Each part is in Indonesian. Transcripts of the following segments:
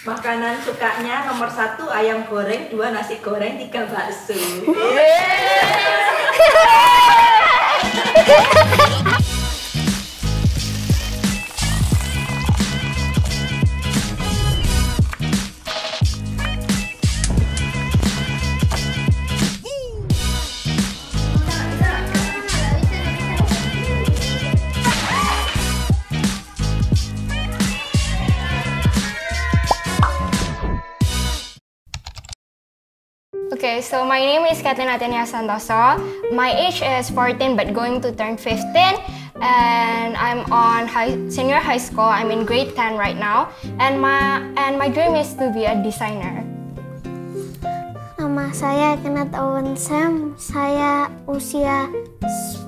Makanan sukanya nomor 1 ayam goreng, 2 nasi goreng, 3 bakso. Okay, so my name is Kathleen Athenia Santoso. My age is 14 but going to turn 15. And I'm on senior high school. I'm in grade 10 right now. And my dream is to be a designer. Nama saya Kenneth Owen Sam. Saya usia 10.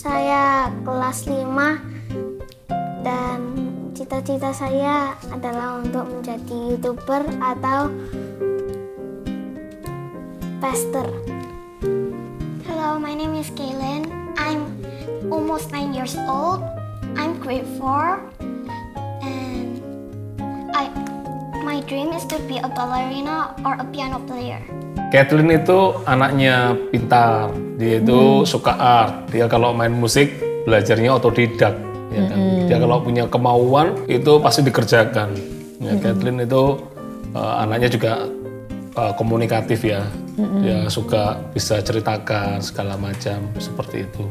Saya kelas 5. Dan cita-cita saya adalah untuk menjadi YouTuber atau pastor. Hello, my name is Kaylin. I'm almost 9 years old. I'm grade 4. And my dream is to be a ballerina or a piano player. Kathleen itu anaknya pintar, dia itu suka art. Dia kalau main musik belajarnya otodidak, ya kan? Dia kalau punya kemauan itu pasti dikerjakan. Ya, Kathleen itu anaknya juga komunikatif ya, dia suka bisa ceritakan segala macam seperti itu.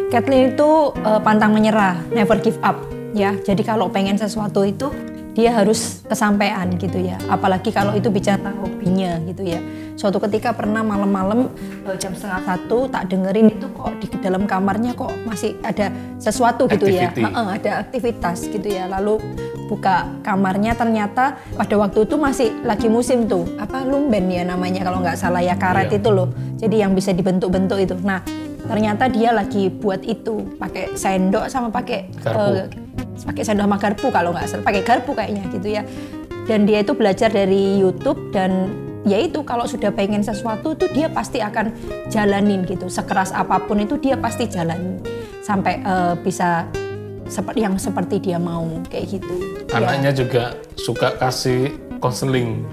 Kathleen itu pantang menyerah, never give up ya. Jadi kalau pengen sesuatu itu dia harus kesampaian gitu ya. Apalagi kalau itu bicara hobinya gitu ya. Suatu ketika pernah malam-malam jam 12:30 tak dengerin itu kok di dalam kamarnya kok masih ada sesuatu gitu ya. Ada aktivitas gitu ya. Lalu buka kamarnya ternyata pada waktu itu masih lagi musim tuh lumben ya namanya kalau nggak salah ya, karet itu loh. Jadi yang bisa dibentuk-bentuk itu. Nah ternyata dia lagi buat itu pakai sendok sama pakai sendok sama garpu kalau nggak salah, pakai garpu kayaknya gitu ya. Dan dia itu belajar dari YouTube dan ya itu kalau sudah pengen sesuatu tuh dia pasti akan jalanin gitu. Sekeras apapun itu dia pasti jalanin sampai bisa seperti dia mau kayak gitu. Anaknya juga suka kasih konseling.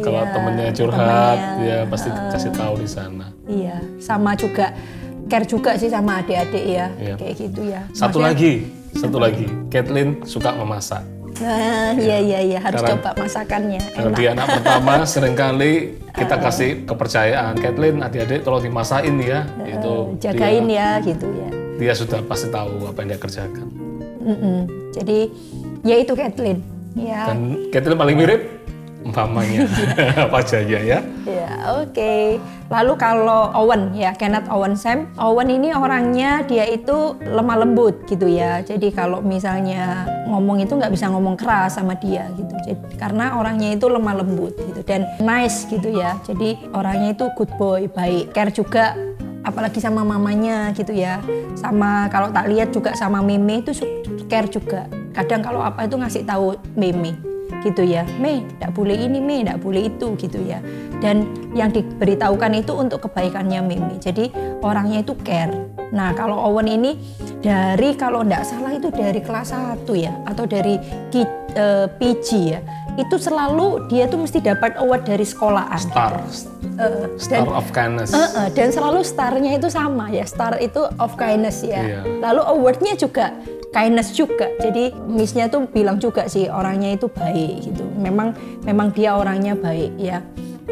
Kalau temennya curhat, dia pasti kasih tahu di sana. Iya, sama juga care juga sih sama adik-adik ya, kayak gitu ya. Satu lagi, Kathleen suka memasak. Nah, iya harus coba masakannya. Karena dia anak pertama, seringkali kita kasih kepercayaan. Kathleen, adik-adik tolong dimasakin ya, itu jagain dia, ya gitu ya. Dia sudah pasti tahu apa yang dia kerjakan. Jadi ya itu Kathleen. Ya. Dan Kathleen paling mirip mamanya Pak Jaya ya. Ya oke. Lalu kalau Owen ya, Kenneth Owen Sam. Owen ini orangnya dia itu lemah lembut gitu ya. Jadi kalau misalnya ngomong itu nggak bisa ngomong keras sama dia gitu. Jadi, karena orangnya itu lemah lembut gitu dan nice gitu ya. Jadi orangnya itu good boy, baik, care juga. Apalagi sama mamanya gitu ya. Sama kalau tak lihat juga sama Meme itu care juga. Kadang kalau apa itu ngasih tahu Meme gitu ya, Me, tidak boleh ini, Me, tidak boleh itu gitu ya. Dan yang diberitahukan itu untuk kebaikannya Meme. Jadi orangnya itu care. Nah kalau Owen ini dari kalau tidak salah itu dari kelas 1 ya atau dari PG ya. Itu selalu dia tuh mesti dapat award dari sekolahan. Star of kindness. Dan selalu starnya itu sama ya, star itu of kindness ya. Lalu awardnya juga kindness juga. Jadi missnya tuh bilang juga sih orangnya itu baik gitu. Memang dia orangnya baik ya.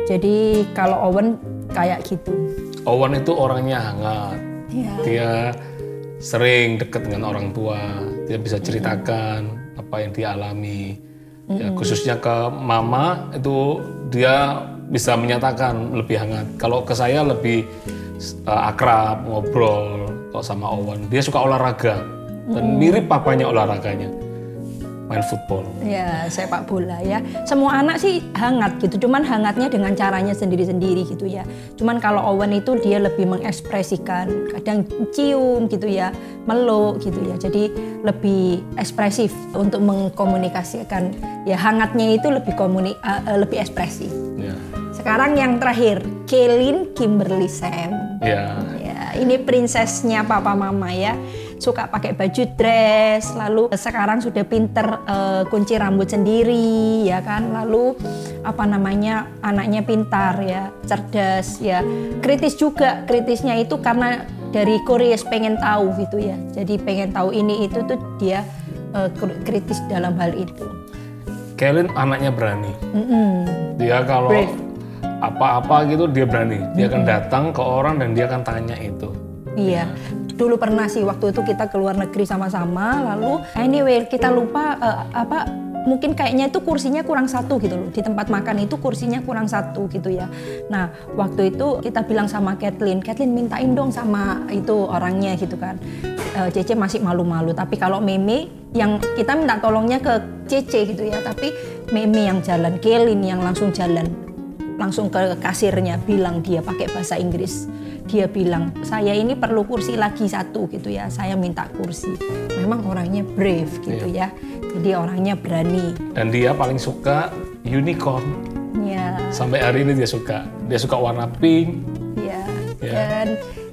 Jadi kalau Owen kayak gitu. Owen itu orangnya hangat. Dia sering dekat dengan orang tua. Dia bisa ceritakan apa yang dia alami. Ya, khususnya ke mama itu dia bisa menyatakan lebih hangat. Kalau ke saya lebih akrab, ngobrol. Kalau sama Owen, dia suka olahraga dan mirip papanya olahraganya, main football. Ya, sepak bola ya. Semua anak sih hangat gitu, cuman hangatnya dengan caranya sendiri-sendiri gitu ya. Cuman kalau Owen itu dia lebih mengekspresikan, kadang cium gitu ya, meluk gitu ya. Jadi lebih ekspresif untuk mengkomunikasikan. Ya hangatnya itu lebih ekspresif. Ya. Sekarang yang terakhir, Kaylin Kimberly Sam. Ya, ini prinsesnya papa mama ya. suka pakai baju dress, lalu sekarang sudah pinter kunci rambut sendiri ya kan, lalu apa namanya anaknya pintar ya, cerdas ya, kritis juga. Kritisnya itu karena dari Korea pengen tahu gitu ya, jadi pengen tahu ini itu tuh dia kritis dalam hal itu. Kaylin anaknya berani. Dia kalau apa-apa gitu dia berani. Dia akan datang ke orang dan dia akan tanya itu. Iya. Dulu pernah sih waktu itu kita ke luar negeri sama-sama, lalu anyway kita lupa mungkin kayaknya itu kursinya kurang satu gitu loh. Di tempat makan itu kursinya kurang satu gitu ya. Nah waktu itu kita bilang sama Kathleen mintain dong sama itu orangnya gitu kan. Cece masih malu-malu, tapi kalau Meme yang kita minta tolongnya ke Cece gitu ya, tapi Meme yang jalan, Kaylin yang langsung jalan, langsung ke kasirnya bilang, dia pakai bahasa Inggris, dia bilang saya ini perlu kursi lagi satu gitu ya, saya minta kursi. Memang orangnya brave gitu ya, jadi orangnya berani. Dan dia paling suka unicorn. Ya. Sampai hari ini dia suka warna pink. Ya. Dan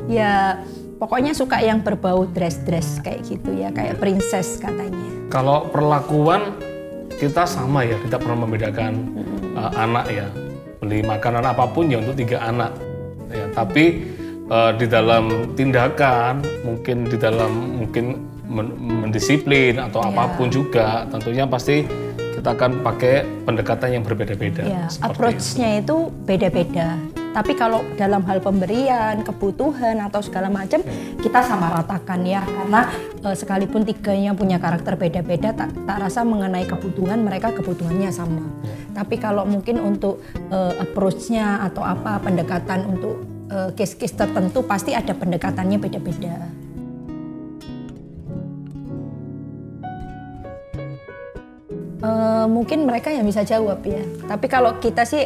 ya pokoknya suka yang berbau dress kayak gitu ya, kayak princess katanya. Kalau perlakuan kita sama ya, kita pernah membedakan anak ya. Beli makanan apapun ya untuk 3 anak. Ya, tapi di dalam tindakan, mungkin di dalam mendisiplin atau apapun juga, tentunya pasti kita akan pakai pendekatan yang berbeda-beda. Ya, approach-nya itu beda-beda. Tapi kalau dalam hal pemberian, kebutuhan atau segala macam kita sama ratakan ya, karena sekalipun 3-nya punya karakter beda-beda, tak rasa mengenai kebutuhan mereka kebutuhannya sama. Tapi kalau mungkin untuk approach-nya atau apa pendekatan untuk case-case tertentu pasti ada pendekatannya beda-beda. Mungkin mereka yang bisa jawab ya. Tapi kalau kita sih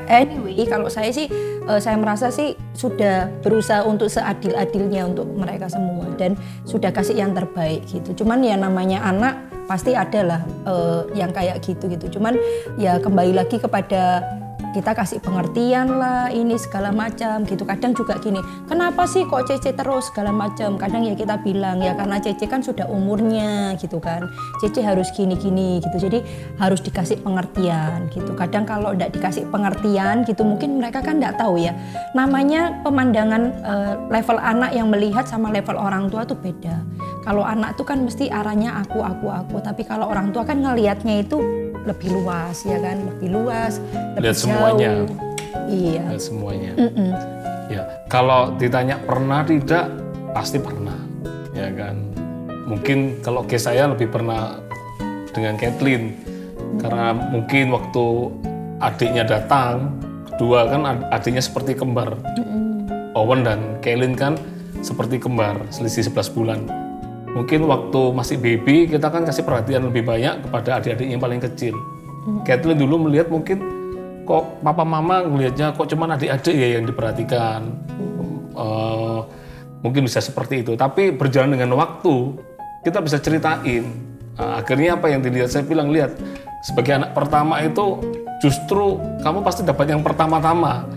anyway, kalau saya sih saya merasa sih sudah berusaha untuk seadil-adilnya untuk mereka semua dan sudah kasih yang terbaik gitu. Cuman ya namanya anak pasti ada lah yang kayak gitu. Cuman ya kembali lagi kepada kita kasih pengertian lah ini segala macam gitu. Kadang juga gini, kenapa sih kok Cece terus segala macam? Kadang ya kita bilang ya karena Cece kan sudah umurnya gitu kan. Cece harus gini-gini gitu. Jadi harus dikasih pengertian gitu. Kadang kalau tidak dikasih pengertian gitu mungkin mereka kan tidak tahu ya. Namanya pemandangan level anak yang melihat sama level orang tua tuh beda. Kalau anak tuh kan mesti arahnya aku. Tapi kalau orang tua kan ngelihatnya itu lebih luas ya kan, lebih luas, lebih lihat semuanya. Iya. Lihat semuanya. Ya, kalau ditanya pernah tidak, pasti pernah, ya kan. Mungkin kalau case saya lebih pernah dengan Kathleen, karena mungkin waktu adiknya datang, kedua kan adiknya seperti kembar. Owen dan Kaylin kan seperti kembar, selisih 11 bulan. Mungkin waktu masih baby kita kan kasih perhatian lebih banyak kepada adik-adiknya yang paling kecil. Kathleen dulu melihat mungkin kok papa mama ngelihatnya kok cuman adik-adik ya yang diperhatikan. Mungkin bisa seperti itu. Tapi berjalan dengan waktu kita bisa ceritain. Akhirnya apa yang dilihat, saya bilang lihat sebagai anak pertama itu justru kamu pasti dapat yang pertama-tama.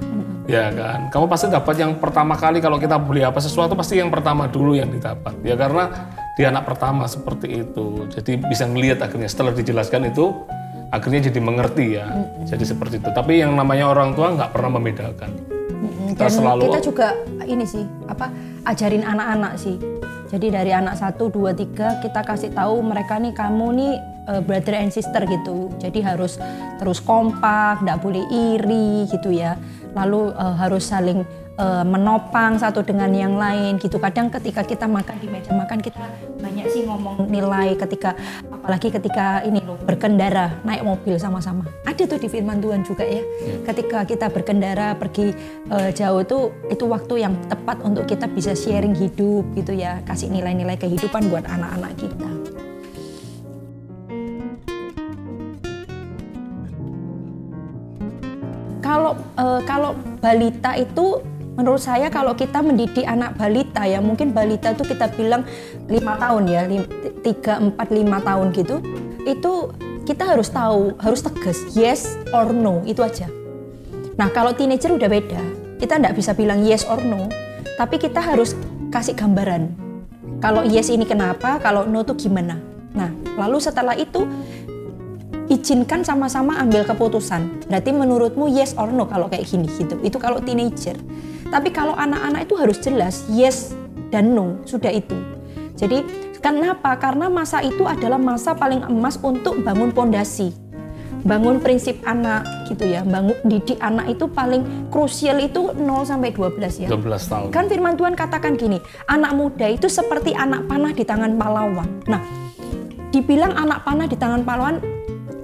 Ya kan, kamu pasti dapat yang pertama kali. Kalau kita beli apa sesuatu pasti yang pertama dulu yang didapat. Ya karena dia anak pertama seperti itu. Jadi bisa ngelihat akhirnya setelah dijelaskan itu akhirnya jadi mengerti ya. Jadi seperti itu. Tapi yang namanya orang tua nggak pernah membedakan. Kita juga ini sih ajarin anak-anak sih. Jadi dari anak 1, 2, 3 kita kasih tahu mereka nih, kamu nih brother and sister gitu. Jadi harus terus kompak, nggak boleh iri gitu ya. Lalu harus saling menopang satu dengan yang lain gitu. Kadang ketika kita makan di meja makan kita banyak sih ngomong nilai ketika, apalagi ketika ini loh berkendara naik mobil sama-sama. Ada tuh di firman Tuhan juga ya. Ketika kita berkendara pergi jauh itu waktu yang tepat untuk kita bisa sharing hidup gitu ya, kasih nilai-nilai kehidupan buat anak-anak kita. Kalau balita itu menurut saya kalau kita mendidik anak balita ya, mungkin balita itu kita bilang 5 tahun ya, 3, 4, 5 tahun gitu, itu kita harus tahu, harus tegas yes or no, itu aja. Nah kalau teenager udah beda, kita nggak bisa bilang yes or no, tapi kita harus kasih gambaran. Kalau yes ini kenapa, kalau no tuh gimana. Nah, lalu setelah itu izinkan sama-sama ambil keputusan. Berarti menurutmu yes or no kalau kayak gini gitu. Itu kalau teenager. Tapi kalau anak-anak itu harus jelas yes dan no, sudah itu. Jadi kenapa? Karena masa itu adalah masa paling emas untuk bangun pondasi. Bangun prinsip anak gitu ya. Bangun didik anak itu paling krusial itu 0 sampai 12 ya. 12 tahun. Kan firman Tuhan katakan gini, anak muda itu seperti anak panah di tangan pahlawan. Nah, dibilang anak panah di tangan pahlawan,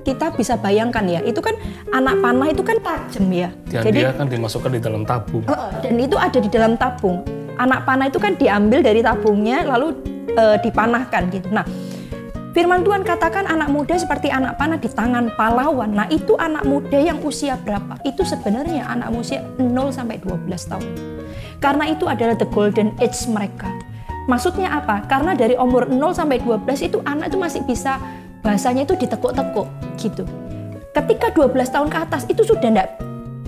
kita bisa bayangkan ya, itu kan anak panah itu kan tajam ya. Dan jadi dia kan dimasukkan di dalam tabung. Dan itu ada di dalam tabung. Anak panah itu kan diambil dari tabungnya lalu dipanahkan gitu. Nah, firman Tuhan katakan anak muda seperti anak panah di tangan pahlawan. Nah, itu anak muda yang usia berapa? Itu sebenarnya anak usia 0 sampai 12 tahun. Karena itu adalah the golden age mereka. Maksudnya apa? Karena dari umur 0 sampai 12 itu anak itu masih bisa bahasanya itu ditekuk-tekuk gitu. Ketika 12 tahun ke atas itu sudah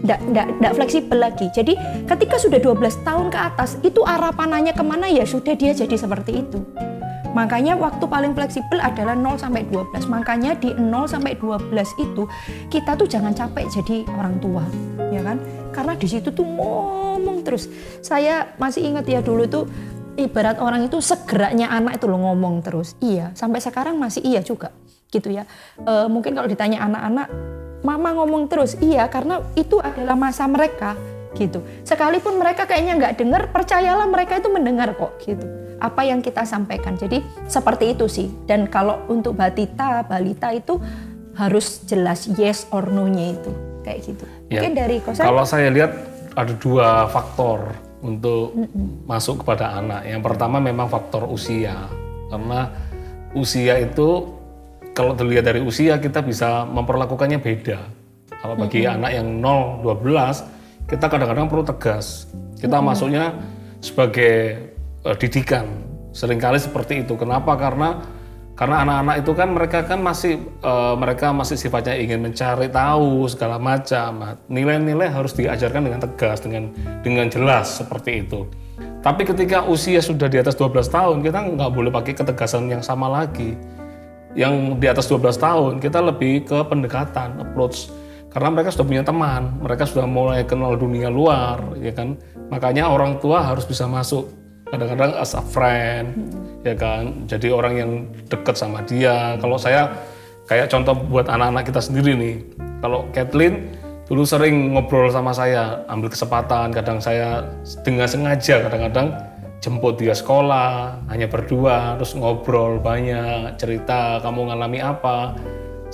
enggak fleksibel lagi. Jadi ketika sudah 12 tahun ke atas itu arah panahnya kemana ya sudah dia jadi seperti itu. Makanya waktu paling fleksibel adalah 0 sampai 12. Makanya di 0 sampai 12 itu kita tuh jangan capek jadi orang tua, ya kan? Karena di situ tuh ngomong terus. Saya masih ingat ya dulu tuh ibarat orang itu segeraknya anak itu loh ngomong terus. Iya, sampai sekarang masih iya juga gitu ya. Mungkin kalau ditanya anak-anak, mama ngomong terus. Iya, karena itu adalah masa mereka gitu. Sekalipun mereka kayaknya nggak dengar, percayalah mereka itu mendengar kok gitu. Apa yang kita sampaikan. Jadi seperti itu sih. Dan kalau untuk balita itu harus jelas yes or no-nya itu kayak gitu. Ya, mungkin dari Kosan. Kalau saya lihat ada 2 faktor untuk masuk kepada anak. Yang pertama memang faktor usia. Karena usia itu kalau dilihat dari usia kita bisa memperlakukannya beda. Kalau bagi anak yang 0-12 kita kadang-kadang perlu tegas. Kita masuknya sebagai didikan. Seringkali seperti itu. Kenapa? Karena anak-anak itu kan mereka masih sifatnya ingin mencari tahu segala macam. Nilai-nilai harus diajarkan dengan tegas, dengan jelas seperti itu. Tapi ketika usia sudah di atas 12 tahun, kita nggak boleh pakai ketegasan yang sama lagi. Yang di atas 12 tahun, kita lebih ke pendekatan, approach. Karena mereka sudah punya teman, mereka sudah mulai kenal dunia luar, ya kan. Makanya orang tua harus bisa masuk. Kadang-kadang as a friend, ya kan. Jadi orang yang dekat sama dia. Kalau saya kayak contoh buat anak-anak kita sendiri nih. Kalau Kathleen dulu sering ngobrol sama saya, ambil kesempatan. Kadang saya dengan sengaja kadang-kadang jemput dia sekolah, hanya berdua, terus ngobrol banyak, cerita kamu ngalami apa,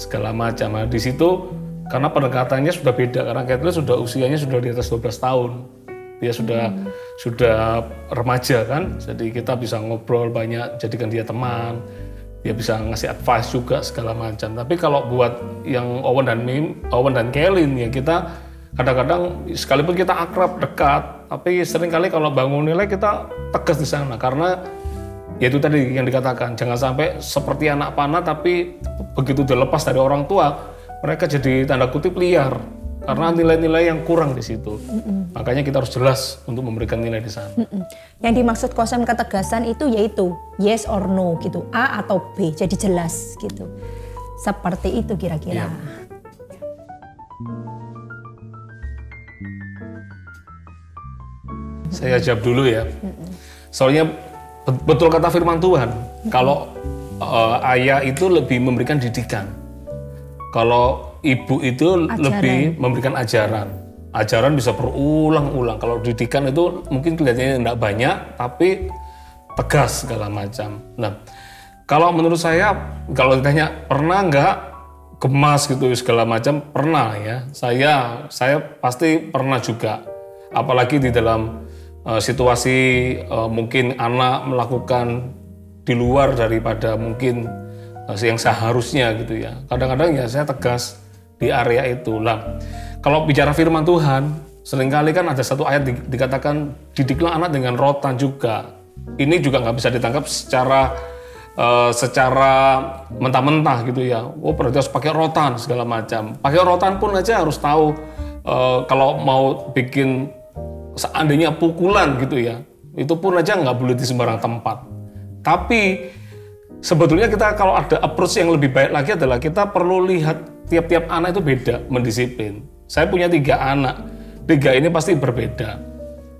segala macam. Nah, di situ karena pendekatannya sudah beda, karena Kathleen sudah usianya sudah di atas 12 tahun. Dia sudah remaja kan, jadi kita bisa ngobrol banyak, jadikan dia teman, dia bisa ngasih advice juga segala macam. Tapi kalau buat yang Owen dan Kathleen ya kita kadang-kadang sekalipun kita akrab dekat, tapi seringkali kalau bangun nilai kita tegas di sana karena ya itu tadi yang dikatakan jangan sampai seperti anak panah tapi begitu dilepas dari orang tua mereka jadi tanda kutip liar. Karena nilai-nilai yang kurang di situ. Makanya kita harus jelas untuk memberikan nilai di sana. Yang dimaksud konsep ketegasan itu yaitu yes or no gitu, A atau B, jadi jelas gitu. Seperti itu kira-kira. Ya. Saya jawab dulu ya. Soalnya betul kata firman Tuhan, kalau ayah itu lebih memberikan didikan. Kalau ibu itu lebih memberikan ajaran. Ajaran bisa berulang-ulang. Kalau didikan itu mungkin kelihatannya tidak banyak, tapi tegas segala macam. Nah, kalau menurut saya, kalau ditanya pernah nggak gemas gitu segala macam, pernah ya. Saya pasti pernah juga. Apalagi di dalam situasi mungkin anak melakukan di luar daripada mungkin yang seharusnya gitu ya. Kadang-kadang ya saya tegas di area itu. Lah, kalau bicara firman Tuhan, seringkali kan ada satu ayat dikatakan didiklah anak dengan rotan juga. Ini juga nggak bisa ditangkap secara mentah-mentah gitu ya. Oh berarti harus pakai rotan segala macam. Pakai rotan pun aja harus tahu kalau mau bikin seandainya pukulan gitu ya. Itu pun aja nggak boleh di sembarang tempat. Tapi sebetulnya kita kalau ada approach yang lebih baik lagi adalah kita perlu lihat tiap-tiap anak itu beda mendisiplin. Saya punya 3 anak, 3 ini pasti berbeda,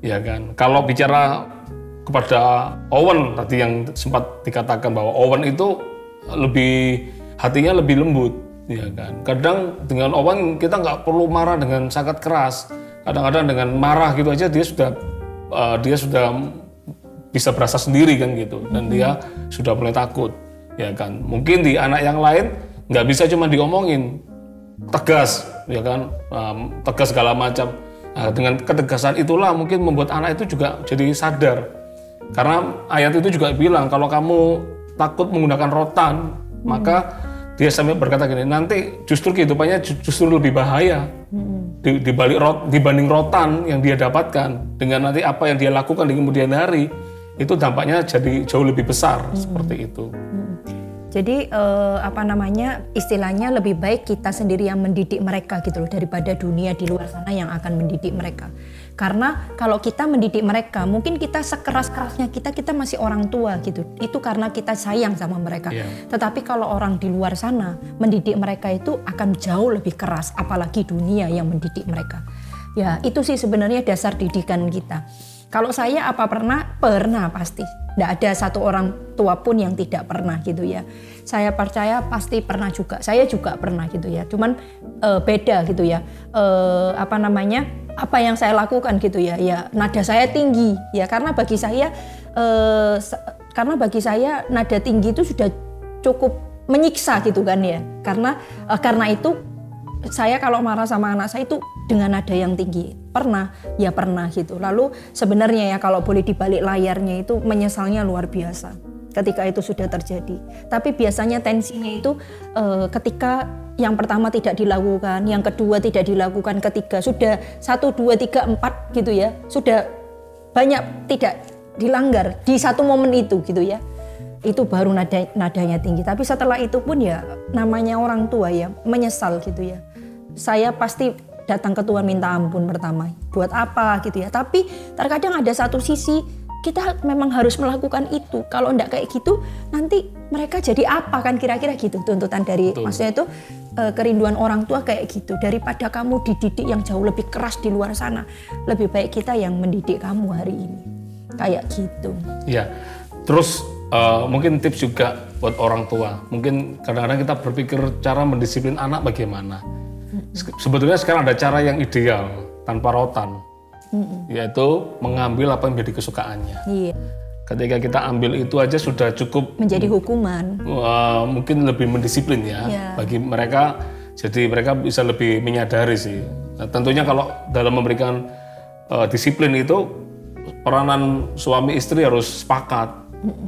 ya kan. Kalau bicara kepada Owen tadi yang sempat dikatakan bahwa Owen itu hatinya lebih lembut, ya kan. Kadang dengan Owen kita nggak perlu marah dengan sangat keras. Kadang-kadang dengan marah gitu aja dia sudah bisa berasa sendiri kan gitu, dan dia sudah mulai takut, ya kan. Mungkin di anak yang lain nggak bisa cuma diomongin tegas, ya kan, tegas segala macam. Nah, dengan ketegasan itulah mungkin membuat anak itu juga jadi sadar, karena ayat itu juga bilang kalau kamu takut menggunakan rotan, maka dia sampai berkata gini, nanti justru kehidupannya justru lebih bahaya dibanding rotan yang dia dapatkan. Dengan nanti apa yang dia lakukan di kemudian hari itu dampaknya jadi jauh lebih besar, seperti itu. Jadi istilahnya lebih baik kita sendiri yang mendidik mereka gitu loh, daripada dunia di luar sana yang akan mendidik mereka. Karena kalau kita mendidik mereka, mungkin kita sekeras-kerasnya kita masih orang tua gitu. Itu karena kita sayang sama mereka. Tetapi kalau orang di luar sana mendidik mereka itu akan jauh lebih keras, apalagi dunia yang mendidik mereka. Ya, itu sih sebenarnya dasar didikan kita. Kalau saya pernah pasti. Tidak ada satu orang tua pun yang tidak pernah gitu ya. Saya percaya pasti pernah juga. Saya juga pernah gitu ya. Cuman beda gitu ya. Apa yang saya lakukan gitu ya. Ya nada saya tinggi ya, karena bagi saya nada tinggi itu sudah cukup menyiksa gitu kan ya. Karena itu saya kalau marah sama anak saya itu dengan nada yang tinggi. Pernah gitu. Lalu sebenarnya ya kalau boleh dibalik layarnya itu menyesalnya luar biasa ketika itu sudah terjadi. Tapi biasanya tensinya itu ketika yang pertama tidak dilakukan, yang kedua tidak dilakukan, ketiga sudah 1, 2, 3, 4 gitu ya. Sudah banyak tidak dilanggar di satu momen itu gitu ya. Itu baru nadanya tinggi. Tapi setelah itu pun ya namanya orang tua ya menyesal gitu ya. Saya pasti datang ke Tuhan minta ampun pertama. Buat apa gitu ya. Tapi terkadang ada satu sisi kita memang harus melakukan itu. Kalau enggak kayak gitu nanti mereka jadi apa kan kira-kira gitu tuntutan dari maksudnya itu kerinduan orang tua kayak gitu. Daripada kamu dididik yang jauh lebih keras di luar sana, lebih baik kita yang mendidik kamu hari ini. Kayak gitu. Ya. Terus mungkin tips juga buat orang tua. Mungkin kadang-kadang kita berpikir cara mendisiplin anak bagaimana. Sebetulnya sekarang ada cara yang ideal tanpa rotan, yaitu mengambil apa yang menjadi kesukaannya. Iya. Ketika kita ambil itu aja sudah cukup menjadi hukuman. Mungkin lebih mendisiplin ya bagi mereka. Jadi mereka bisa lebih menyadari sih. Nah, tentunya kalau dalam memberikan disiplin itu peranan suami istri harus sepakat.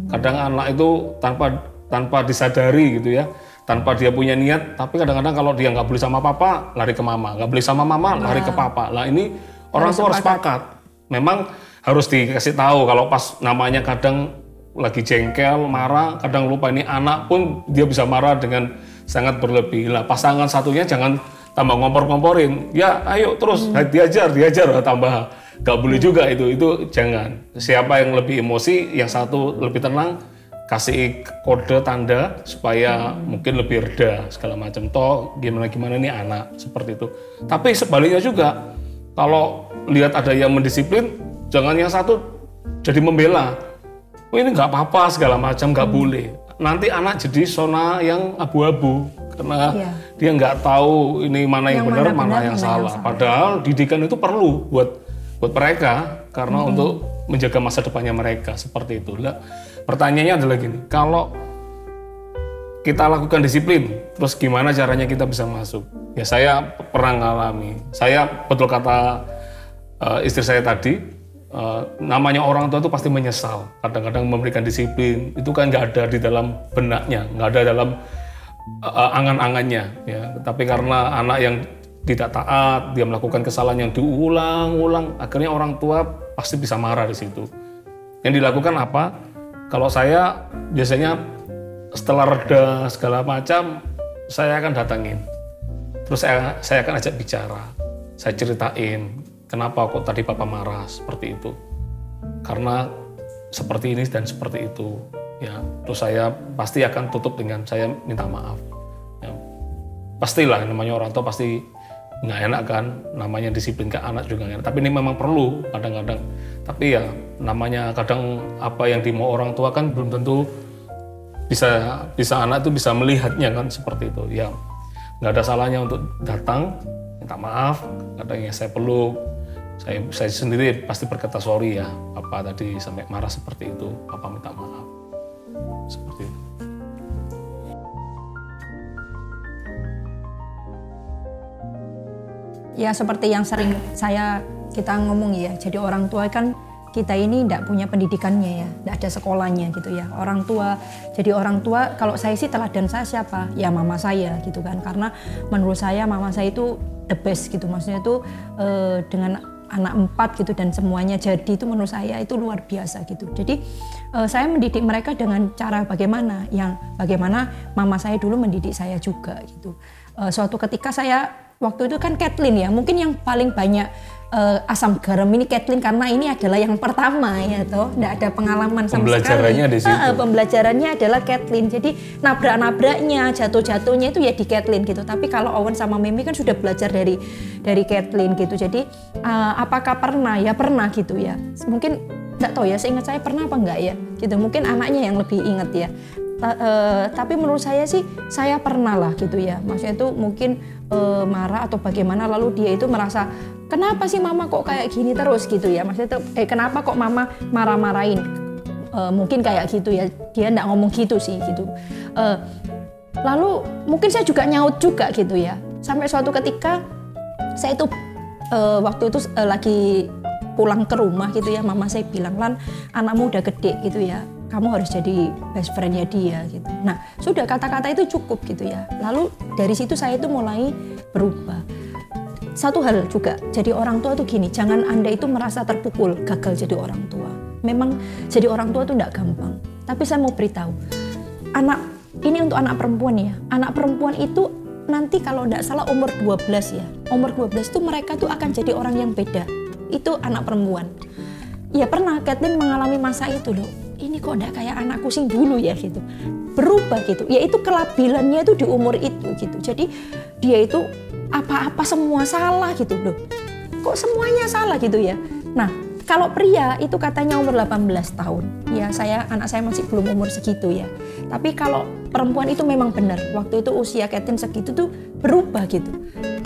Kadang anak itu tanpa disadari gitu ya. Tanpa dia punya niat, tapi kadang-kadang kalau dia nggak boleh sama papa, lari ke mama. Nggak boleh sama mama, lari ke papa. Lah ini orang tua harus sepakat. Memang harus dikasih tahu kalau pas namanya kadang lagi jengkel, marah, kadang lupa ini anak pun dia bisa marah dengan sangat berlebih. Lah pasangan satunya jangan tambah ngompor-ngomporin. Ya ayo terus diajar tambah. Nggak boleh juga itu jangan. Siapa yang lebih emosi, yang satu lebih tenang, kasih kode tanda supaya mungkin lebih reda segala macam. Toh gimana nih anak seperti itu. Tapi sebaliknya juga kalau lihat ada yang mendisiplin, jangan yang satu jadi membela. Oh ini nggak apa-apa segala macam, nggak boleh. Nanti anak jadi zona yang abu-abu karena dia nggak tahu ini mana yang benar, mana yang salah. Padahal didikan itu perlu buat mereka karena untuk menjaga masa depannya mereka seperti itu. Lah, pertanyaannya adalah gini, kalau kita lakukan disiplin, terus gimana caranya kita bisa masuk? Ya saya pernah ngalami, betul kata istri saya tadi, namanya orang tua itu pasti menyesal. Kadang-kadang memberikan disiplin, itu kan nggak ada di dalam benaknya, nggak ada dalam angan-angannya. Ya. Tapi karena anak yang tidak taat, dia melakukan kesalahan yang diulang-ulang, akhirnya orang tua pasti bisa marah di situ. Yang dilakukan apa? Kalau saya biasanya setelah reda segala macam, saya akan datangin. Terus saya akan ajak bicara. Saya ceritain, kenapa kok tadi papa marah seperti itu. Karena seperti ini dan seperti itu. ya terus saya pasti akan tutup dengan saya minta maaf. Ya, pastilah namanya orang tua pasti nggak enak kan, namanya disiplin ke anak juga nggak enak. Tapi ini memang perlu kadang-kadang. Tapi ya namanya kadang apa yang dimau orang tua kan belum tentu bisa anak itu bisa melihatnya kan seperti itu. Ya nggak ada salahnya untuk datang minta maaf, kadang yang saya peluk, saya sendiri pasti berkata sorry ya, Papa tadi sampai marah seperti itu, Papa minta maaf seperti itu. Ya seperti yang sering kita ngomong ya, jadi orang tua kan kita ini tidak punya pendidikannya ya, tidak ada sekolahnya gitu ya. Orang tua, jadi orang tua kalau saya sih teladan saya siapa? Ya mama saya gitu kan, karena menurut saya mama saya itu the best gitu, maksudnya itu dengan anak 4 gitu dan semuanya jadi itu menurut saya itu luar biasa gitu. Jadi saya mendidik mereka dengan cara bagaimana mama saya dulu mendidik saya juga gitu. Suatu ketika waktu itu kan Kathleen ya, mungkin yang paling banyak asam garam ini Kathleen karena ini adalah yang pertama ya toh, tidak ada pengalaman sama Pembelajarannya sekali. di situ. Pembelajarannya adalah Kathleen, jadi nabrak-nabraknya, jatuh-jatuhnya itu ya di Kathleen gitu. Tapi kalau Owen sama Mimi kan sudah belajar dari Kathleen gitu. Jadi apakah pernah? Ya pernah gitu ya. Mungkin nggak tahu ya, seingat saya pernah apa enggak ya gitu. Mungkin anaknya yang lebih ingat ya. Tapi menurut saya sih saya pernah lah gitu ya, maksudnya itu mungkin marah atau bagaimana, lalu dia itu merasa kenapa sih mama kok kayak gini terus gitu ya, maksudnya itu kenapa kok mama marah-marahin, mungkin kayak gitu ya, dia nggak ngomong gitu sih gitu. Lalu mungkin saya juga nyaut juga gitu ya, sampai suatu ketika saya itu waktu itu lagi pulang ke rumah gitu ya, mama saya bilang, Lan anakmu udah gede gitu ya, kamu harus jadi best friend-nya dia gitu. Nah sudah kata-kata itu cukup gitu ya. Lalu dari situ saya itu mulai berubah. Satu hal juga, jadi orang tua tuh gini, jangan Anda itu merasa terpukul gagal jadi orang tua. Memang jadi orang tua tuh enggak gampang. Tapi saya mau beritahu, ini untuk anak perempuan ya. Anak perempuan itu nanti kalau enggak salah umur 12 ya. Umur 12 itu mereka tuh akan jadi orang yang beda. Itu anak perempuan. Ya pernah Kathleen mengalami masa itu loh. Ini kok enggak kayak anakku sing dulu ya gitu. Berubah gitu. Ya itu kelabilannya itu di umur itu gitu. Jadi dia itu apa-apa semua salah gitu loh. Kok semuanya salah gitu ya. Nah, kalau pria itu katanya umur 18 tahun. Ya anak saya masih belum umur segitu ya. Tapi kalau perempuan itu memang benar. Waktu itu usia Kathleen segitu tuh berubah gitu.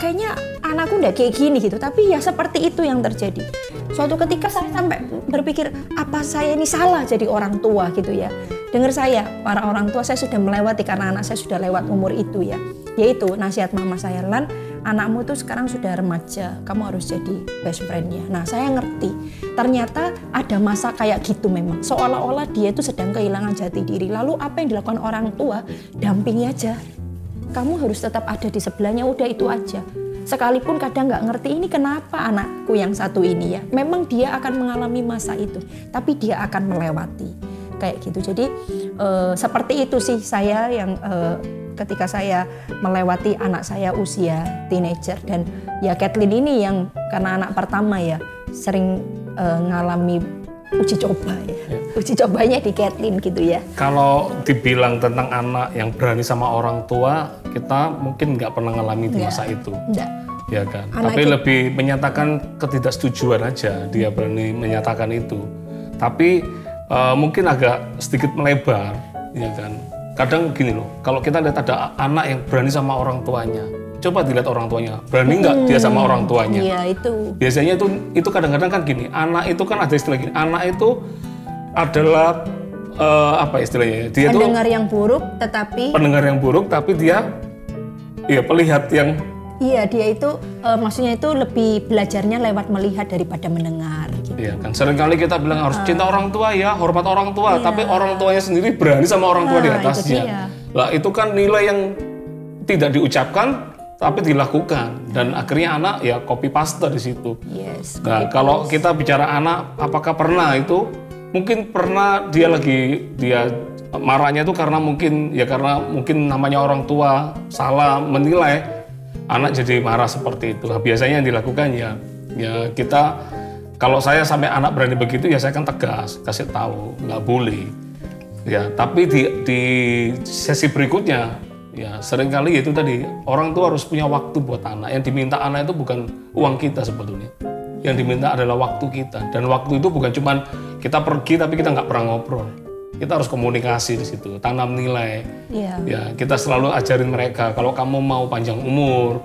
Kayaknya anakku enggak kayak gini gitu. Tapi ya seperti itu yang terjadi. Suatu ketika saya sampai berpikir, apa saya ini salah jadi orang tua gitu ya. Dengar saya, para orang tua saya sudah melewati karena anak saya sudah lewat umur itu ya. Yaitu nasihat mama saya, Lan, anakmu tuh sekarang sudah remaja, kamu harus jadi best friend-nya. Nah saya ngerti, ternyata ada masa kayak gitu memang. Seolah-olah dia itu sedang kehilangan jati diri. Lalu apa yang dilakukan orang tua? Dampingi aja. Kamu harus tetap ada di sebelahnya, udah itu aja. Sekalipun kadang nggak ngerti ini kenapa anakku yang satu ini ya. Memang dia akan mengalami masa itu, tapi dia akan melewati. Kayak gitu. Jadi seperti itu sih saya yang ketika saya melewati anak saya usia teenager. Dan ya Kathleen ini yang karena anak pertama ya sering ngalami uji coba ya. Uji cobanya di Kathleen gitu ya. Kalau dibilang tentang anak yang berani sama orang tua, kita mungkin nggak pernah ngalami di masa itu. Enggak. Ya kan. Tapi lebih menyatakan ketidaksetujuan aja, dia berani menyatakan itu. Tapi mungkin agak sedikit melebar, ya kan. Kadang gini loh, kalau kita lihat ada anak yang berani sama orang tuanya, coba dilihat orang tuanya, berani nggak dia sama orang tuanya? Iya itu. Biasanya itu kadang-kadang kan gini, anak itu kan ada istilah gini, anak itu adalah apa istilahnya? Dia pendengar yang buruk, tetapi pendengar yang buruk, tapi dia ya pelihat yang. Iya, dia itu maksudnya itu lebih belajarnya lewat melihat daripada mendengar. Gitu. Iya kan, seringkali kita bilang harus cinta orang tua ya, hormat orang tua, tapi orang tuanya sendiri berani sama orang tua di atasnya. Lah itu kan nilai yang tidak diucapkan, tapi dilakukan, dan akhirnya anak ya copy paste di situ. Yes. Nah kalau kita bicara anak, apakah pernah itu? Mungkin pernah dia marahnya itu karena mungkin namanya orang tua salah menilai. Anak jadi marah seperti itu. Nah, biasanya yang dilakukan ya kita, kalau saya sampai anak berani begitu ya saya kan tegas, kasih tahu nggak boleh. Ya, tapi di sesi berikutnya, ya seringkali itu tadi orang tua harus punya waktu buat anak. Yang diminta anak itu bukan uang kita sebetulnya. Yang diminta adalah waktu kita. Dan waktu itu bukan cuman kita pergi tapi kita nggak pernah ngobrol. Kita harus komunikasi di situ, tanam nilai. Ya, kita selalu ajarin mereka kalau kamu mau panjang umur,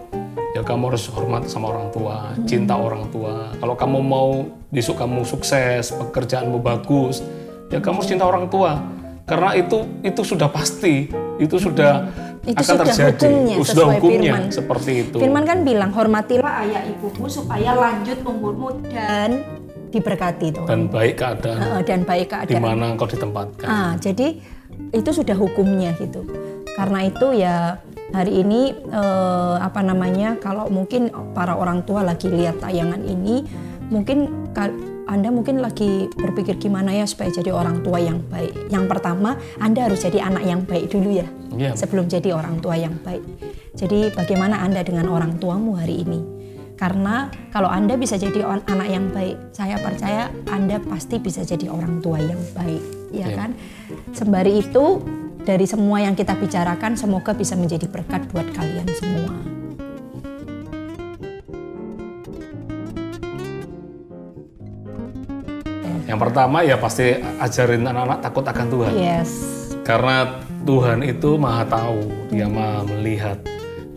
ya kamu harus hormat sama orang tua, cinta orang tua. Kalau kamu mau besok kamu sukses, pekerjaanmu bagus, ya kamu harus cinta orang tua. Karena itu sudah pasti, itu sudah akan terjadi. Sudah hukumnya seperti itu. Firman kan bilang, hormatilah ayah ibumu supaya lanjut umurmu dan diberkati tuh. Dan baik keadaan. Dan baik keadaan. Di mana engkau ditempatkan. Jadi itu sudah hukumnya gitu. Karena itu ya hari ini kalau mungkin para orang tua lagi lihat tayangan ini, mungkin Anda mungkin lagi berpikir gimana ya supaya jadi orang tua yang baik. Yang pertama, Anda harus jadi anak yang baik dulu ya, sebelum jadi orang tua yang baik. Jadi bagaimana Anda dengan orang tuamu hari ini? Karena kalau Anda bisa jadi anak yang baik, saya percaya Anda pasti bisa jadi orang tua yang baik, ya kan? Sembari itu, dari semua yang kita bicarakan, semoga bisa menjadi berkat buat kalian semua. Yang pertama ya pasti ajarin anak-anak takut akan Tuhan. Yes. Karena Tuhan itu maha tahu, Dia maha melihat.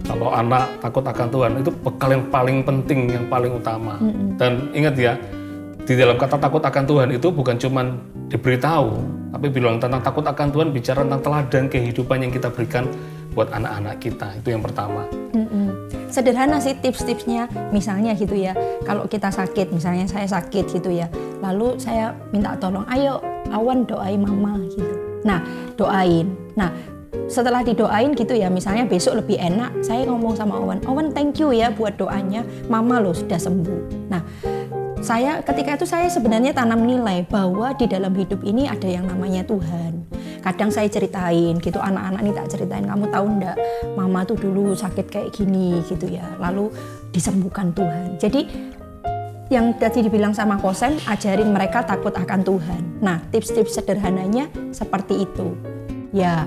Kalau anak takut akan Tuhan itu bekal yang paling penting, yang paling utama. Dan ingat ya, di dalam kata takut akan Tuhan itu bukan cuma diberitahu, tapi bilang tentang takut akan Tuhan, bicara tentang teladan kehidupan yang kita berikan buat anak-anak kita. Itu yang pertama. Sederhana sih tips-tipsnya, misalnya gitu ya, kalau kita sakit, misalnya saya sakit gitu ya, lalu saya minta tolong, ayo Awan doain mama gitu. Nah, doain. Nah, setelah didoain gitu ya, misalnya besok lebih enak, saya ngomong sama Awan, thank you ya buat doanya, mama lo sudah sembuh. Nah, ketika itu saya sebenarnya tanam nilai bahwa di dalam hidup ini ada yang namanya Tuhan. Kadang saya ceritain gitu, anak-anak ini tak ceritain, kamu tahu enggak, mama tuh dulu sakit kayak gini gitu ya, lalu disembuhkan Tuhan. Jadi yang tadi dibilang sama Kosen, ajarin mereka takut akan Tuhan. Nah, tips-tips sederhananya seperti itu. Ya,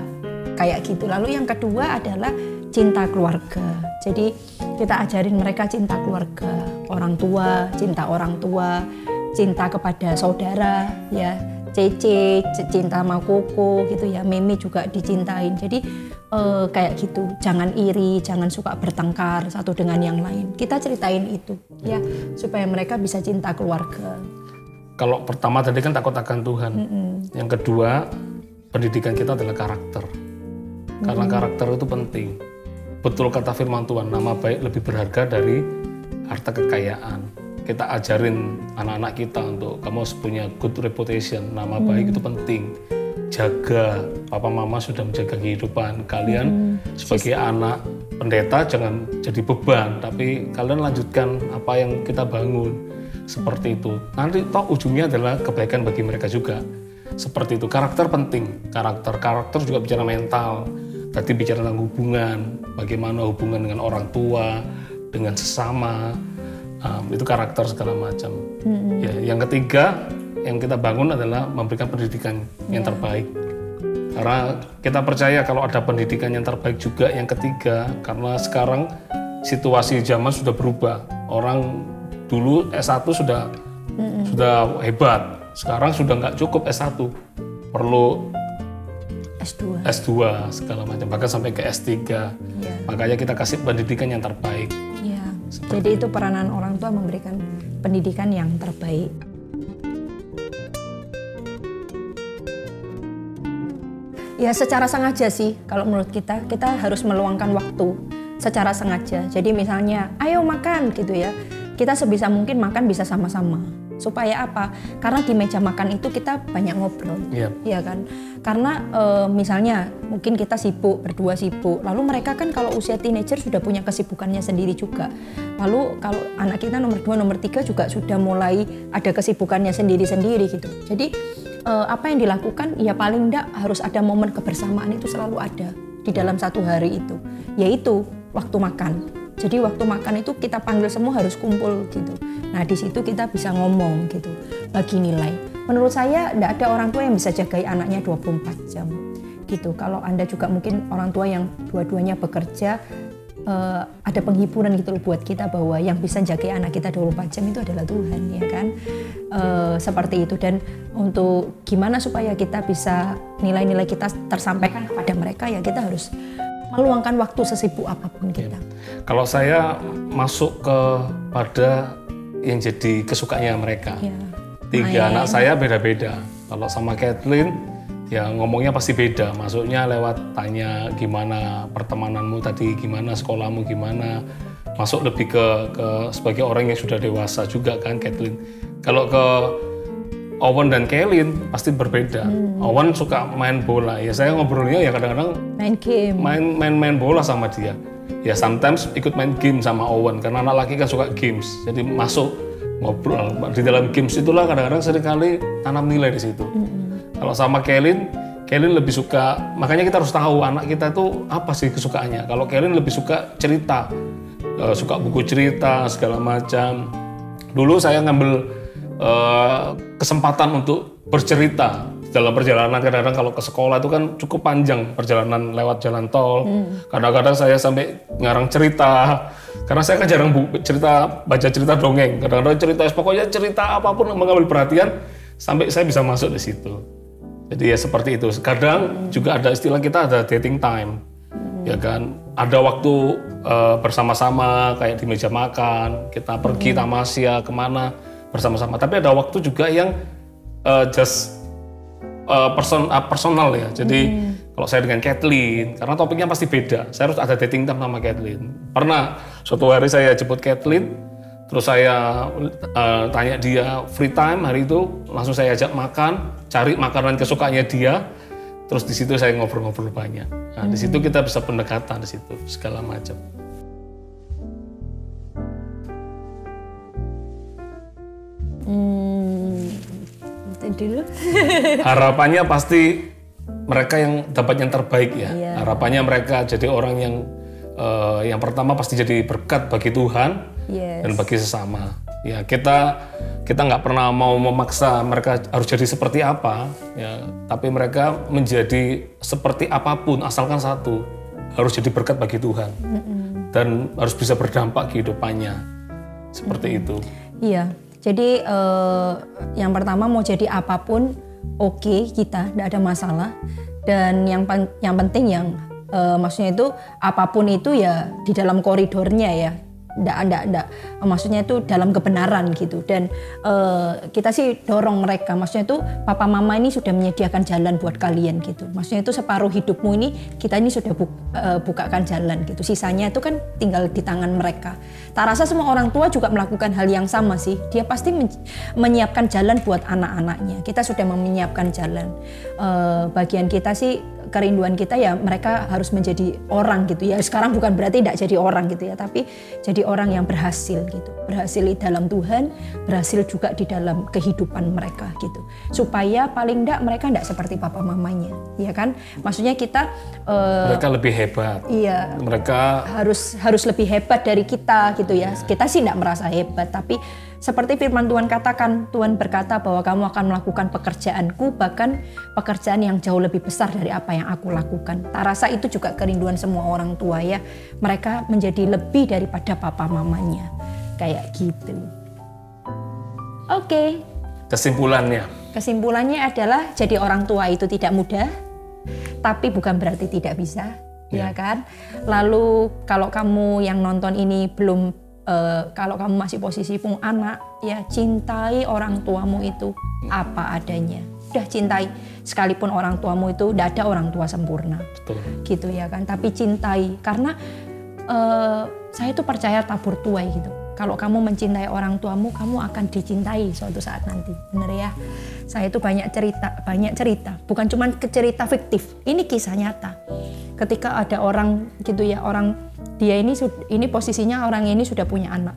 kayak gitu. Lalu yang kedua adalah cinta keluarga. Jadi kita ajarin mereka cinta keluarga, orang tua, cinta kepada saudara, ya, Cece, cinta sama Koko gitu ya, Meme juga dicintain. Jadi kayak gitu, jangan iri, jangan suka bertengkar satu dengan yang lain. Kita ceritain itu ya, supaya mereka bisa cinta keluarga. Kalau pertama tadi kan takut akan Tuhan. Yang kedua, pendidikan kita adalah karakter. Karena karakter itu penting. Betul kata firman Tuhan, nama baik lebih berharga dari harta kekayaan. Kita ajarin anak-anak kita untuk kamu harus punya good reputation, nama baik itu penting. Jaga, papa mama sudah menjaga kehidupan kalian sebagai anak pendeta, jangan jadi beban, tapi kalian lanjutkan apa yang kita bangun. Seperti itu. Nanti toh ujungnya adalah kebaikan bagi mereka juga. Seperti itu. Karakter penting. Karakter juga bicara mental. Tadi bicara tentang hubungan, bagaimana hubungan dengan orang tua, dengan sesama, itu karakter segala macam. Ya, yang ketiga yang kita bangun adalah memberikan pendidikan yang terbaik. Karena kita percaya kalau ada pendidikan yang terbaik juga yang ketiga, karena sekarang situasi zaman sudah berubah. Orang dulu S1 sudah hebat, sekarang sudah nggak cukup S1, perlu S2 segala macam, bahkan sampai ke S3. Makanya kita kasih pendidikan yang terbaik. Jadi itu peranan orang tua memberikan pendidikan yang terbaik. Ya secara sengaja sih, kalau menurut kita harus meluangkan waktu secara sengaja. Jadi misalnya, ayo makan gitu ya, kita sebisa mungkin makan bisa sama-sama. Supaya apa? Karena di meja makan itu kita banyak ngobrol, ya kan? Karena misalnya mungkin kita berdua sibuk, lalu mereka kan kalau usia teenager sudah punya kesibukannya sendiri juga. Lalu kalau anak kita nomor 2, nomor 3 juga sudah mulai ada kesibukannya sendiri-sendiri gitu. Jadi apa yang dilakukan? Ya paling enggak harus ada momen kebersamaan itu selalu ada di dalam satu hari itu, yaitu waktu makan. Jadi waktu makan itu kita panggil semua harus kumpul gitu. Nah di situ kita bisa ngomong gitu, bagi nilai. menurut saya tidak ada orang tua yang bisa jagai anaknya 24 jam gitu. Kalau Anda juga mungkin orang tua yang dua-duanya bekerja, ada penghiburan gitu loh buat kita bahwa yang bisa jaga anak kita 24 jam itu adalah Tuhan, ya kan. Seperti itu. Dan untuk gimana supaya kita bisa nilai-nilai kita tersampaikan kepada mereka, ya kita harus meluangkan waktu sesibuk apapun kita. Kalau saya masuk kepada yang jadi kesukaannya mereka, tiga anak saya beda-beda. Kalau sama Kathleen, ya ngomongnya pasti beda, masuknya lewat tanya gimana pertemananmu tadi, gimana sekolahmu, gimana. Masuk lebih ke sebagai orang yang sudah dewasa juga kan Kathleen. Kalau ke Owen dan Kaylin pasti berbeda. Owen suka main bola, ya saya ngobrolnya ya kadang-kadang main game, main bola sama dia. Ya sometimes ikut main game sama Owen karena anak laki kan suka games. Jadi masuk ngobrol di dalam games itulah kadang-kadang seringkali tanam nilai di situ. Kalau sama Kaylin lebih suka, makanya kita harus tahu anak kita itu apa sih kesukaannya. Kalau Kaylin lebih suka cerita, suka buku cerita segala macam. Dulu saya ngambil kesempatan untuk bercerita dalam perjalanan. Kadang-kadang kalau ke sekolah itu kan cukup panjang perjalanan lewat jalan tol. Kadang-kadang saya sampai ngarang cerita karena saya kan jarang baca cerita dongeng. Kadang-kadang cerita, pokoknya cerita apapun yang mengambil perhatian sampai saya bisa masuk di situ. Jadi ya seperti itu. Kadang juga ada istilah kita ada dating time, ya kan. Ada waktu bersama-sama kayak di meja makan, kita pergi tamasya kemana bersama-sama. Tapi ada waktu juga yang just personal ya. Jadi kalau saya dengan Kathleen, karena topiknya pasti beda, saya harus ada dating time sama Kathleen. Pernah suatu hari saya jemput Kathleen, terus saya tanya dia free time hari itu, langsung saya ajak makan, cari makanan kesukaannya dia, terus di situ saya ngobrol-ngobrol banyak. Nah, di situ kita bisa pendekatan di situ segala macam. Dulu. Harapannya pasti mereka yang dapat yang terbaik ya. Harapannya mereka jadi orang yang pertama pasti jadi berkat bagi Tuhan dan bagi sesama. Ya kita nggak pernah mau memaksa mereka harus jadi seperti apa, ya. Tapi mereka menjadi seperti apapun asalkan satu, harus jadi berkat bagi Tuhan dan harus bisa berdampak kehidupannya seperti itu. Iya. Jadi yang pertama mau jadi apapun oke, kita tidak ada masalah. Dan yang penting yang maksudnya itu apapun itu ya di dalam koridornya ya. Enggak, maksudnya itu dalam kebenaran gitu. Dan kita sih dorong mereka, maksudnya itu papa mama ini sudah menyediakan jalan buat kalian gitu. Maksudnya itu separuh hidupmu ini kita ini sudah bukakan jalan gitu. Sisanya itu kan tinggal di tangan mereka. Tak rasa semua orang tua juga melakukan hal yang sama sih. Dia pasti menyiapkan jalan buat anak-anaknya. Kita sudah menyiapkan jalan. Bagian kita sih, kerinduan kita ya mereka harus menjadi orang gitu ya. Sekarang bukan berarti tidak jadi orang gitu ya, tapi jadi orang yang berhasil gitu. Berhasil di dalam Tuhan, berhasil juga di dalam kehidupan mereka gitu. Supaya paling enggak mereka enggak seperti papa mamanya, ya kan? Maksudnya kita mereka lebih hebat. Iya. Mereka harus lebih hebat dari kita gitu ya. Kita sih enggak merasa hebat, tapi seperti firman Tuhan katakan, Tuhan berkata bahwa kamu akan melakukan pekerjaanku, bahkan pekerjaan yang jauh lebih besar dari apa yang aku lakukan. Tak rasa itu juga kerinduan semua orang tua ya. Mereka menjadi lebih daripada papa mamanya. Kayak gitu. Oke. Kesimpulannya adalah jadi orang tua itu tidak mudah, tapi bukan berarti tidak bisa, ya kan? Lalu kalau kamu yang nonton ini belum kalau kamu masih posisi pung anak, ya cintai orang tuamu itu apa adanya. Udah cintai, sekalipun orang tuamu itu tidak ada orang tua sempurna. Betul. Gitu ya kan. Tapi cintai, karena saya itu percaya tabur tuai gitu. Kalau kamu mencintai orang tuamu, kamu akan dicintai suatu saat nanti. Bener ya? Saya itu banyak cerita. Bukan cuma cerita fiktif. Ini kisah nyata. Ketika ada orang gitu ya, dia ini posisinya orang ini sudah punya anak.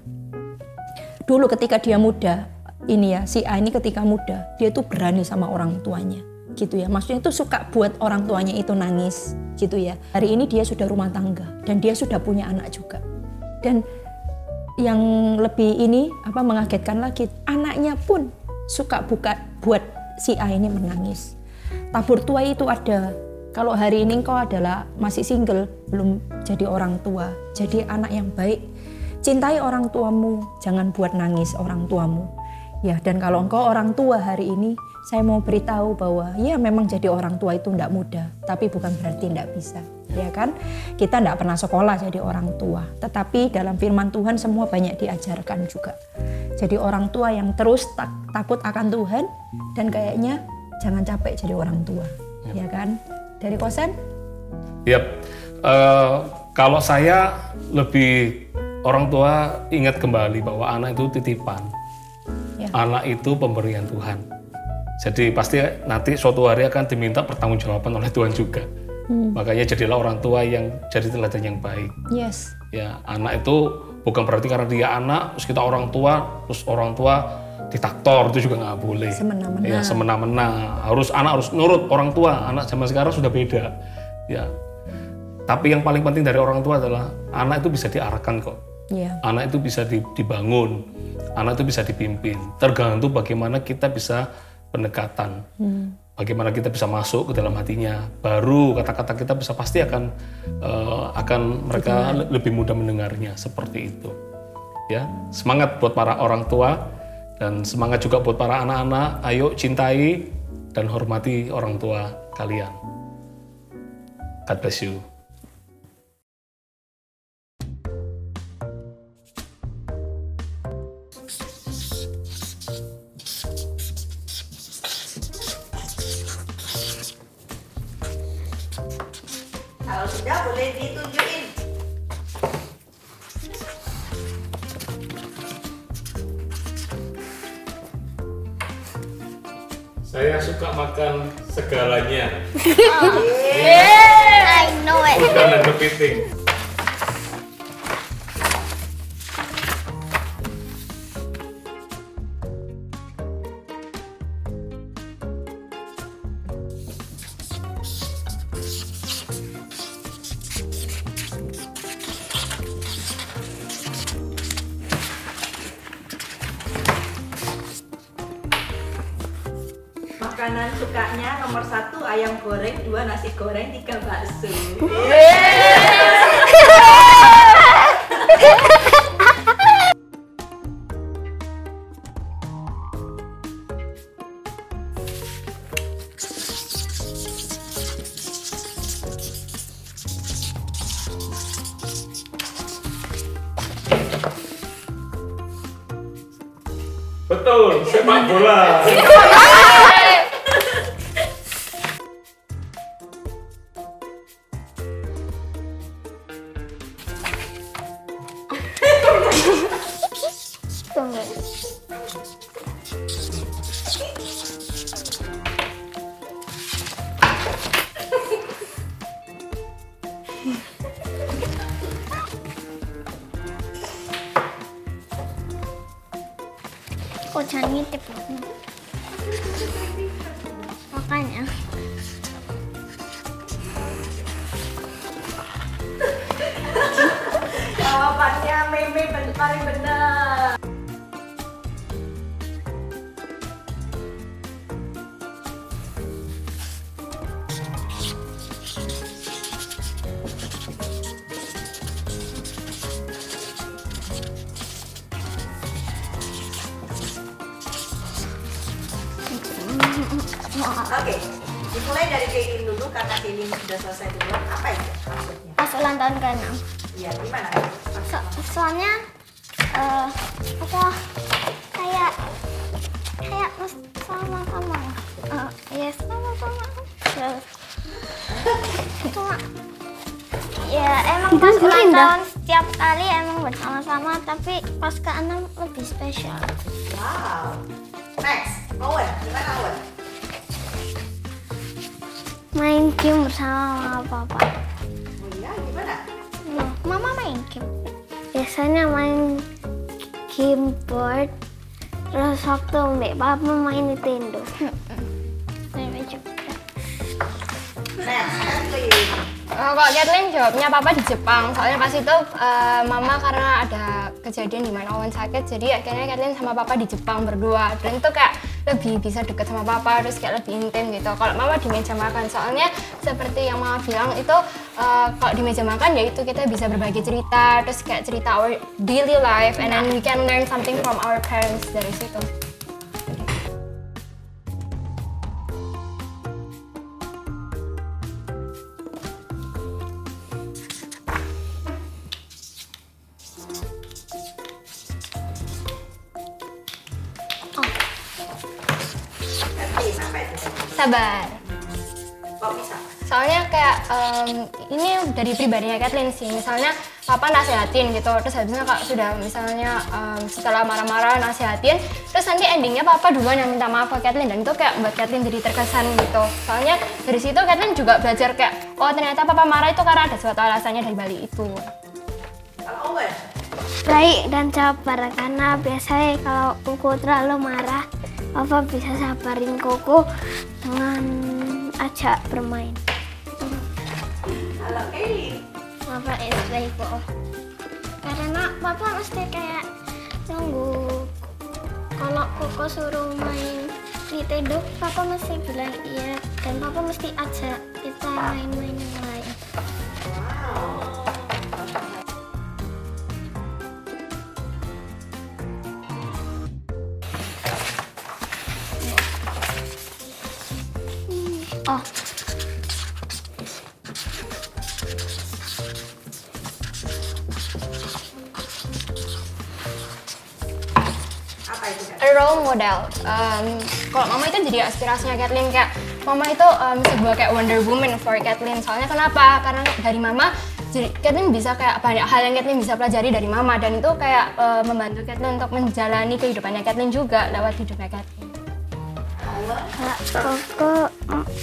Dulu ketika dia muda, ini ya, si A ini ketika muda, dia tuh berani sama orang tuanya. Gitu ya. Maksudnya itu suka buat orang tuanya itu nangis, gitu ya. Hari ini dia sudah rumah tangga dan dia sudah punya anak juga. Dan yang lebih mengagetkan lagi, anaknya pun suka buat si A ini menangis. Tabur tuai itu ada. Kalau hari ini engkau adalah masih single, belum jadi orang tua, jadi anak yang baik. Cintai orang tuamu, jangan buat nangis orang tuamu. Ya, dan kalau engkau orang tua hari ini, saya mau beritahu bahwa ya memang jadi orang tua itu tidak mudah, tapi bukan berarti tidak bisa. Ya kan? Kita tidak pernah sekolah jadi orang tua, tetapi dalam firman Tuhan semua banyak diajarkan juga. Jadi orang tua yang terus takut akan Tuhan dan kayaknya jangan capek jadi orang tua. Ya kan? Dari Kosen? Yap, kalau saya lebih orang tua ingat kembali bahwa anak itu titipan, anak itu pemberian Tuhan. Jadi pasti nanti suatu hari akan diminta pertanggungjawaban oleh Tuhan juga. Makanya jadilah orang tua yang jadi teladan yang baik. Yes. Ya, anak itu bukan berarti karena dia anak, terus kita orang tua, terus orang tua diktator, itu juga nggak boleh. Semena-mena. Ya, semena-mena. Anak harus nurut orang tua. Anak zaman sekarang sudah beda. Ya. Tapi yang paling penting dari orang tua adalah anak itu bisa diarahkan kok. Yeah. Anak itu bisa dibangun. Anak itu bisa dipimpin. Tergantung bagaimana kita bisa pendekatan. Bagaimana kita bisa masuk ke dalam hatinya. Baru kata-kata kita bisa pasti akan mereka lebih mudah mendengarnya seperti itu. Ya, semangat buat para orang tua. Dan semangat juga buat para anak-anak, ayo cintai dan hormati orang tua kalian. God bless you. Kalau sudah boleh ditunjukin. Saya suka makan segalanya. I know it. Udang dan kepiting. Makanan sukanya nomor 1 ayam goreng, 2 nasi goreng, 3 bakso. Betul, sepak bola. Oh, jangan ngintip. Makanya. Jawabannya meme paling benar. Oke, dimulai dari Kaylin dulu karena Kaylin sudah selesai duluan. Apa itu maksudnya? Pas ulang tahun ke-6. Iya, gimana? Soalnya apa kayak sama-sama. Ya sama-sama. Cuma ya emang pas ulang tahun setiap kali emang bersama-sama, tapi pas ke-6 lebih spesial. Wow. Next, Owen, gimana Owen? Main game bersama mama papa. Oh iya, gimana? Mama main game. Biasanya main game board. Terus waktu mbak papa main Nintendo. Main juga. Next, Kathleen. Kalau Kathleen jawabnya papa di Jepang, soalnya pas itu mama karena ada kejadian di mana Owen sakit, jadi akhirnya Kathleen sama papa di Jepang berdua, dan itu kayak lebih bisa deket sama papa, terus kayak lebih intim gitu. Kalau mama di meja makan, soalnya seperti yang mama bilang itu kalau di meja makan ya itu kita bisa berbagi cerita, terus kayak cerita our daily life, and then we can learn something from our parents dari situ. Sabar. Kok bisa? Soalnya kayak ini dari pribadinya Kathleen sih. Misalnya papa nasehatin gitu, terus habisnya kalau sudah misalnya setelah marah-marah nasehatin, terus nanti endingnya papa duluan yang minta maaf ke Kathleen, dan itu kayak buat Kathleen jadi terkesan gitu. Soalnya dari situ Kathleen juga belajar kayak, oh ternyata papa marah itu karena ada suatu alasannya dari balik itu. Kalau Owen? Baik dan sabar, karena biasanya kalau Koko terlalu marah, papa bisa sabarin Koko dengan ajak bermain. Kalau Kelly? Papa is playful. Karena papa mesti kayak nunggu. Kalau Koko suruh main Nintendo, papa mesti bilang iya, dan papa mesti ajak kita main-main yang lain. Oh, Apa itu kan? A role model. Kalau mama itu jadi aspirasinya Kathleen, kayak mama itu sebuah kayak Wonder Woman for Kathleen. Soalnya kenapa? Karena dari mama, jadi Kathleen bisa kayak banyak hal yang Kathleen bisa pelajari dari mama, dan itu kayak membantu Kathleen untuk menjalani kehidupannya Kathleen juga lewat hidupnya Kathleen. kalau Koko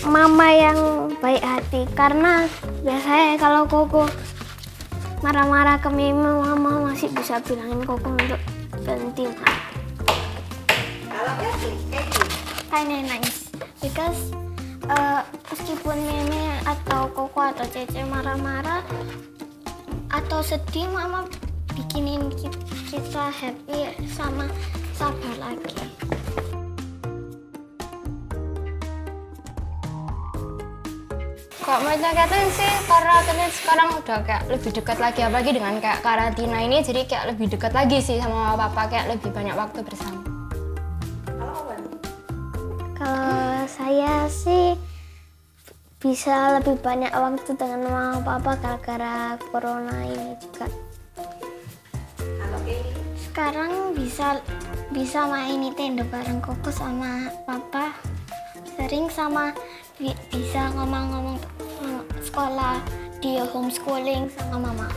mama yang baik hati, karena biasanya kalau Koko marah-marah ke Mimi, mama masih bisa bilangin Koko untuk berhenti marah. Kalau Kelly? Kinda nice, because meskipun Meme atau Koko atau Cece marah-marah atau sedih, mama bikinin kita happy sama sabar lagi. Kalau menurutnya Kathleen sih, karena Kathleen sekarang udah kayak lebih dekat lagi, apalagi dengan kayak karantina ini, jadi kayak lebih dekat lagi sih sama mama papa, kayak lebih banyak waktu bersama. Kalau Owen? Kalau saya sih bisa lebih banyak waktu dengan mama papa gara-gara corona ini juga. Kalau Kelly? Sekarang bisa main Nintendo bareng Koko sama papa, sering sama bisa ngomong-ngomong sekolah di homeschooling sama mama.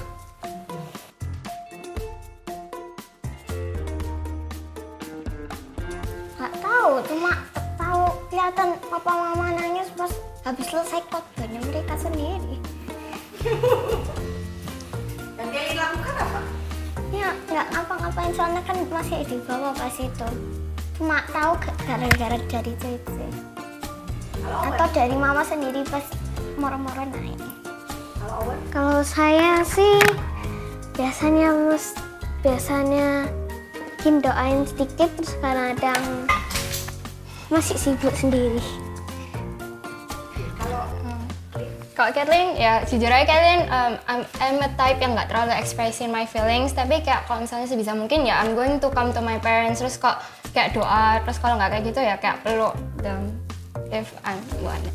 Gak tahu, cuma tahu kelihatan papa mama nangis pas habis selesai khotbahnya mereka sendiri. Dan Kelly lakukan apa? Ya nggak ngapa-ngapain, soalnya kan masih di bawah pas itu. Cuma tahu gara-gara dari Cece atau dari mama sendiri pas moro-moro naik. Kalau Owen? Kalau saya sih biasanya doain sedikit, terus kadang masih sibuk sendiri. Kalau Kathleen, ya jujur aja Kathleen, I'm a type yang nggak terlalu expressing my feelings, tapi kayak kalau misalnya sebisa mungkin ya I'm going to come to my parents, terus kok kayak doa, terus kalau nggak kayak gitu ya kayak peluk them if I'm want it.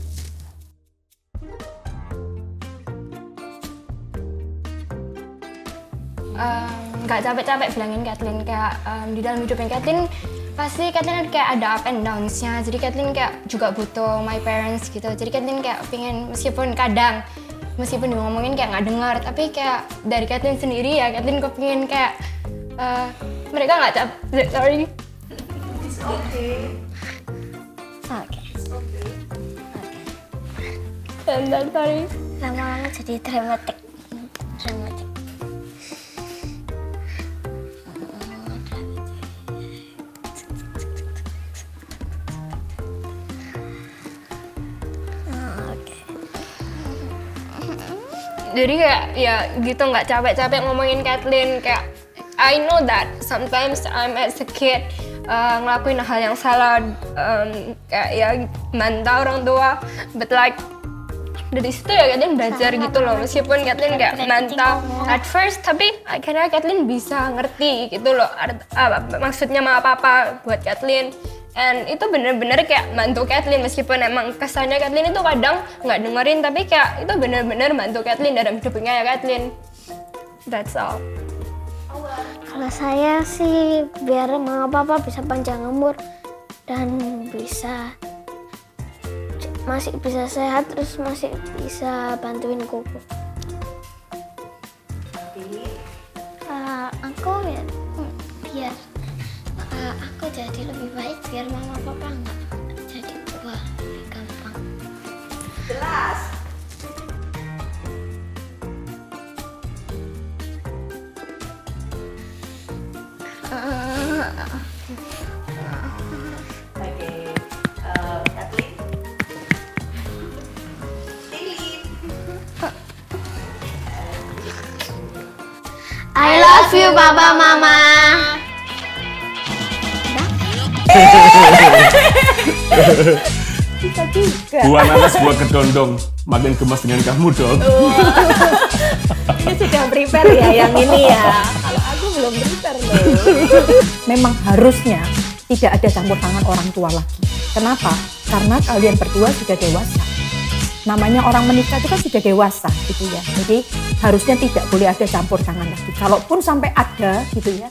Nggak capek-capek bilangin Kathleen, kayak di dalam hidupnya Kathleen pasti Kathleen kayak ada up and downs-nya, jadi Kathleen kayak juga butuh my parents gitu. Jadi Kathleen kayak pengen, meskipun ngomongin kayak nggak dengar, tapi kayak dari Kathleen sendiri ya Kathleen kepingin kayak mereka nggak capek. Sorry. It's okay. Oke. Dan sorry. Lama-lama jadi dramatik. Jadi kayak ya gitu, nggak capek-capek ngomongin Kathleen, kayak I know that sometimes I'm as a kid ngelakuin hal yang salah, kayak ya bantah orang tua, but like dari situ ya Kathleen belajar gitu loh, meskipun Kathleen kayak bantah at first, tapi akhirnya Kathleen bisa ngerti gitu loh maksudnya mama papa buat Kathleen. And itu bener-bener kayak bantu Kathleen, meskipun emang kesannya Kathleen itu kadang nggak dengerin, tapi kayak itu bener-bener bantu Kathleen dalam hidupnya ya Kathleen. That's all. Kalau saya sih biar mama papa bisa panjang umur dan masih bisa sehat, terus masih bisa bantuin Koko. Aku ya biar aku jadi lebih baik, biar mama papa nggak jadi tua lebih gampang. Jelas. Oke, Kathleen. I love you Papa Mama. Bisa juga. Buah nanas buah kedondong, makin gemas dengan kamu dong. Ini sudah prepare ya yang ini ya. Kalau aku belum prepare loh. Memang harusnya tidak ada campur tangan orang tua lagi. Kenapa? Karena kalian berdua sudah dewasa. Namanya orang menikah itu kan sudah dewasa gitu ya. Jadi harusnya tidak boleh ada campur tangan lagi. Kalaupun sampai ada gitu ya,